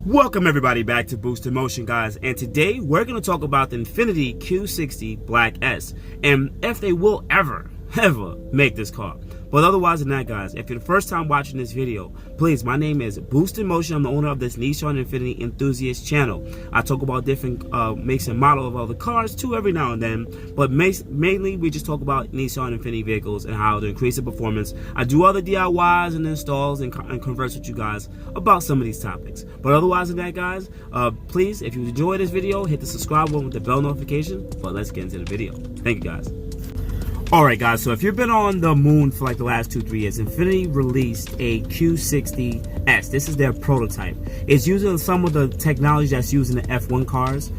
Welcome everybody back to Boost in Motion, guys, and today we're going to talk about the Infiniti Q60 Black S and if they will ever make this car. But otherwise than that, guys, if you're the first time watching this video, please, my name is Boost in Motion. I'm the owner of this Nissan Infiniti enthusiast channel. I talk about different makes and model of other cars too every now and then, but mainly we just talk about Nissan Infiniti vehicles and how to increase the performance. I do other DIYs and installs and converse with you guys about some of these topics. But otherwise than that, guys, please, if you enjoyed this video, hit the subscribe button with the bell notification. But let's get into the video. Thank you, guys. Alright, guys, so if you've been on the moon for like the last 2-3 years, Infiniti released a Q60S. This is their prototype. It's using some of the technology that's used in the F1 cars.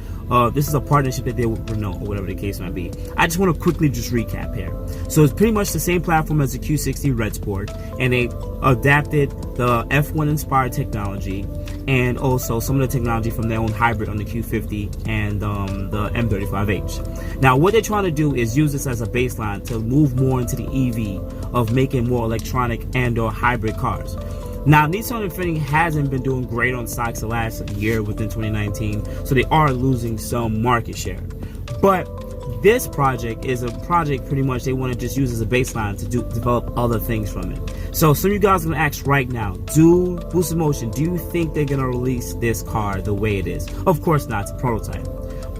This is a partnership that they would know, or whatever the case might be. I just want to quickly just recap here. So it's pretty much the same platform as the Q60 Red Sport, and they adapted the F1 inspired technology and also some of the technology from their own hybrid on the Q50 and the M35H. Now what they're trying to do is use this as a baseline to move more into the EV of making more electronic and or hybrid cars. Now, Nissan Infiniti hasn't been doing great on stocks the last year within 2019, so they are losing some market share. But this project is a project pretty much they want to just use as a baseline to develop other things from it. So some of you guys are going to ask right now, Boost in Motion, do you think they're going to release this car the way it is? Of course not, it's a prototype.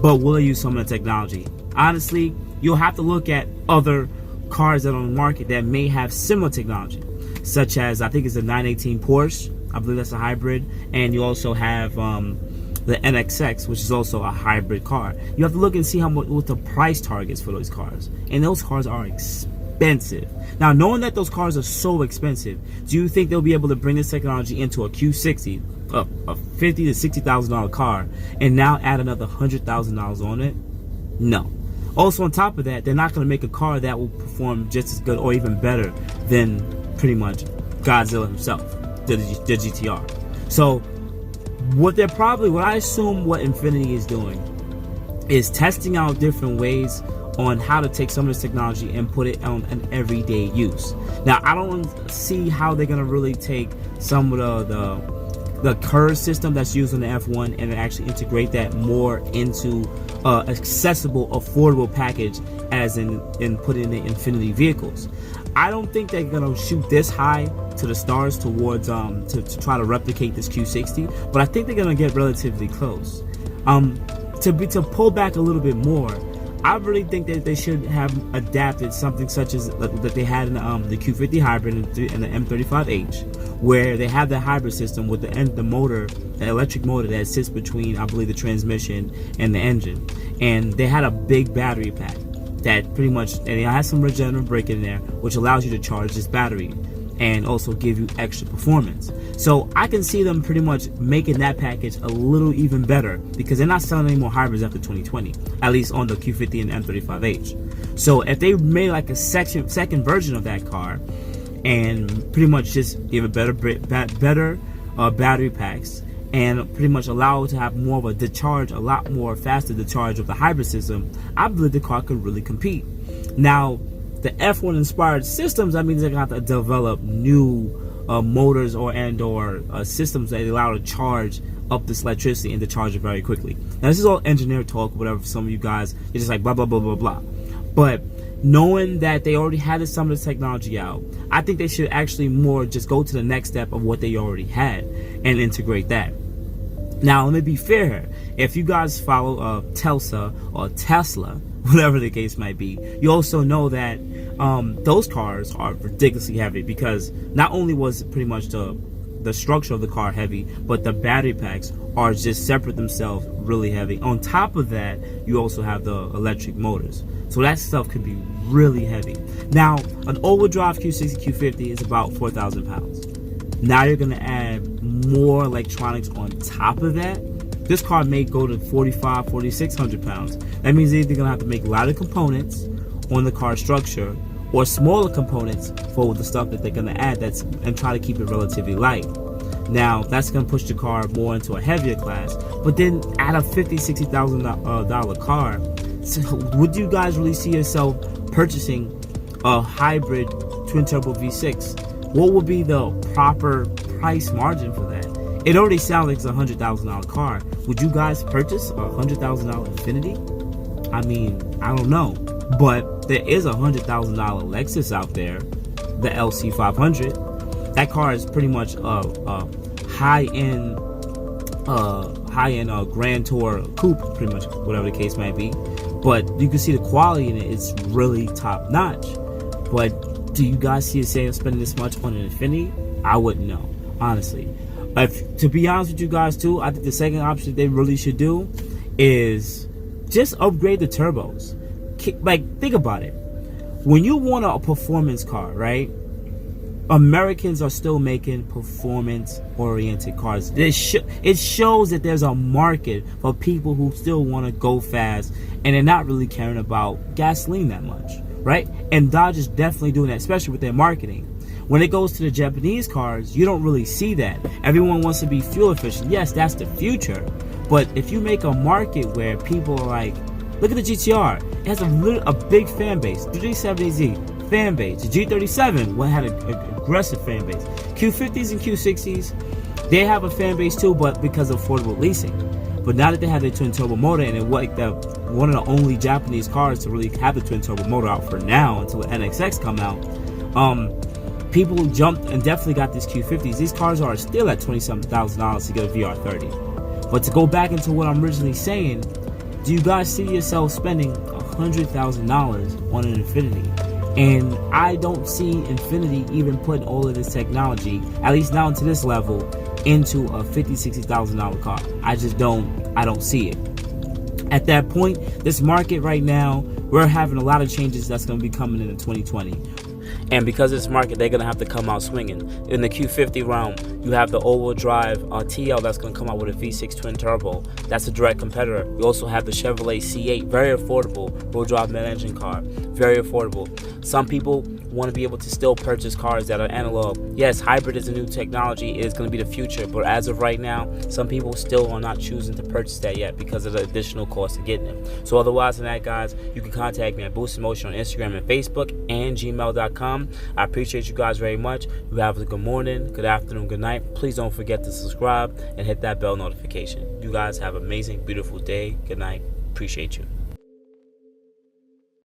But will they use some of the technology? Honestly, you'll have to look at other cars that are on the market that may have similar technology, such as, I think it's a 918 Porsche, I believe that's a hybrid, and you also have the NXX, which is also a hybrid car. You have to look and see what the price targets for those cars, and those cars are expensive. Now, knowing that those cars are so expensive, do you think they'll be able to bring this technology into a Q60, a $50,000 to $60,000 car, and now add another $100,000 on it? No. Also, on top of that, they're not going to make a car that will perform just as good or even better than pretty much Godzilla himself, the GTR. So what I assume what Infiniti is doing is testing out different ways on how to take some of this technology and put it on an everyday use. Now, I don't see how they're going to really take some of the curve system that's used in the F1 and actually integrate that more into accessible, affordable package as in put in the Infiniti vehicles. I don't think they're gonna shoot this high to the stars towards to try to replicate this Q60, but I think they're gonna get relatively close. To pull back a little bit more, I really think that they should have adapted something such as that they had in the Q50 hybrid and the M35H, where they have the hybrid system with the motor, the electric motor that sits between, I believe, the transmission and the engine, and they had a big battery pack that pretty much, and it has some regenerative braking in there, which allows you to charge this battery and also give you extra performance. So I can see them pretty much making that package a little even better, because they're not selling any more hybrids after 2020, at least on the Q50 and M35H. So if they made like a second version of that car and pretty much just give it better battery packs and pretty much allow it to have more of a decharge, a lot more faster decharge of the hybrid system, I believe the car could really compete. Now, the F1 inspired systems, that means they're gonna have to develop new motors or systems that allow to charge up this electricity and to charge it very quickly. Now, this is all engineer talk, whatever. For some of you guys, it's just like blah blah blah blah blah. But knowing that they already had some of this technology out, I think they should actually more just go to the next step of what they already had and integrate that. Now, let me be fair. If you guys follow Tesla or Tesla, whatever the case might be, you also know that those cars are ridiculously heavy, because not only was pretty much the structure of the car heavy, but the battery packs are just separate themselves really heavy. On top of that, you also have the electric motors. So that stuff could be really heavy. Now, an all-wheel drive Q60, Q50 is about 4,000 pounds. Now you're gonna add more electronics on top of that. This car may go to 4,600 pounds. That means they're either gonna have to make lighter components on the car structure or smaller components for the stuff that they're gonna add and try to keep it relatively light. Now, that's gonna push the car more into a heavier class, but then at a $50,000-$60,000 car, so would you guys really see yourself purchasing a hybrid twin turbo V6? What would be the proper price margin for that? it already sounds like it's a $100,000 car. Would you guys purchase a $100,000 Infiniti? I mean, I don't know, but there is a $100,000 Lexus out there, the LC500. That car is pretty much a high-end Grand Tour coupe, pretty much, whatever the case might be. But you can see the quality in it; it's really top notch. But do you guys see a sale spending this much on an Infiniti? I wouldn't know, honestly. To be honest with you guys too, I think the second option they really should do is just upgrade the turbos. Like, think about it. When you want a performance car, right? Americans are still making performance-oriented cars. It shows that there's a market for people who still want to go fast, and they're not really caring about gasoline that much, right? And Dodge is definitely doing that, especially with their marketing. When it goes to the Japanese cars, you don't really see that. Everyone wants to be fuel efficient. Yes, that's the future. But if you make a market where people are like, look at the GTR. It has a big fan base. The G70Z, fan base. The G37 had an aggressive fan base. Q50s and Q60s, they have a fan base too, but because of affordable leasing. But now that they have their twin turbo motor, and it was like one of the only Japanese cars to really have the twin turbo motor out for now until the NXX come out, people jumped and definitely got these Q50s. These cars are still at $20,000 to get a VR30. But to go back into what I'm originally saying, do you guys see yourself spending $100,000 on an Infiniti? And I don't see Infiniti even putting all of this technology, at least now to this level, into a $50,000, $60,000 car. I don't see it. At that point, this market right now, we're having a lot of changes that's going to be coming in 2020. And because of this market, they're going to have to come out swinging. In the Q50 realm, you have the all-wheel drive TL that's going to come out with a V6 twin turbo. That's a direct competitor. You also have the Chevrolet C8, very affordable, rear drive mid-engine car, very affordable. Some people want to be able to still purchase cars that are analog. Yes, hybrid is a new technology. It is going to be the future. But as of right now, some people still are not choosing to purchase that yet because of the additional cost of getting them. So otherwise than that, guys, you can contact me at boostinmotion on Instagram and Facebook and gmail.com. I appreciate you guys very much. You have a good morning, good afternoon, good night. Please don't forget to subscribe and hit that bell notification. You guys have an amazing, beautiful day. Good night. Appreciate you.